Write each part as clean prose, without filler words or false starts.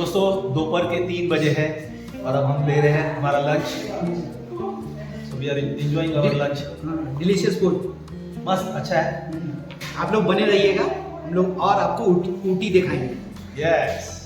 दोस्तों दोपहर के 3 बजे है और अब हम ले रहे हैं हमारा lunch. So we are enjoying our lunch. Delicious food, मस्त, अच्छा है। आप लोग बने रहिएगा, हम लोग और आपको ऊटी दिखाएंगे। यस।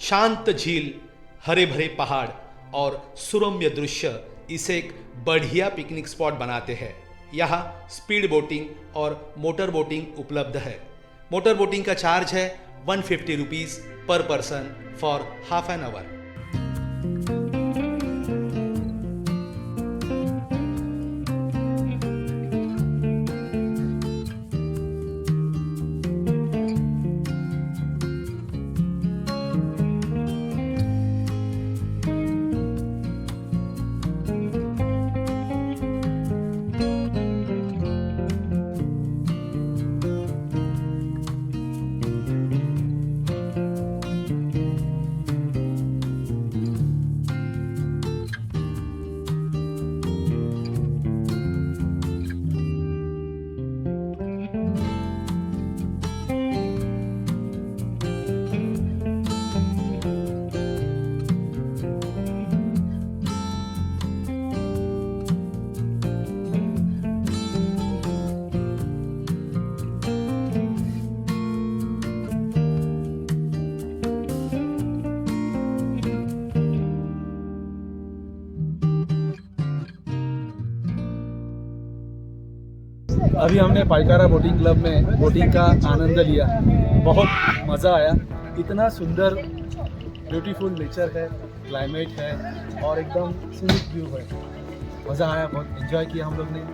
शांत झील, हरे भरे पहाड़ और सुरम्य दृश्य इसे एक बढ़िया पिकनिक स्पॉट बनाते हैं। यहाँ स्पीड बोटिंग और मोटर बोटिंग उपलब्ध है। मोटर बोटिंग का चार्ज है 150 rupees per person for half an hour. अभी हमने पाइकारा बोटिंग क्लब में बोटिंग का आनंद लिया, बहुत मज़ा आया। इतना सुंदर ब्यूटीफुल नेचर है, क्लाइमेट है और एकदम सीनिक व्यू है। मज़ा आया, बहुत एंजॉय किया हम लोग ने।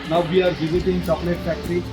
Now we are visiting chocolate factory.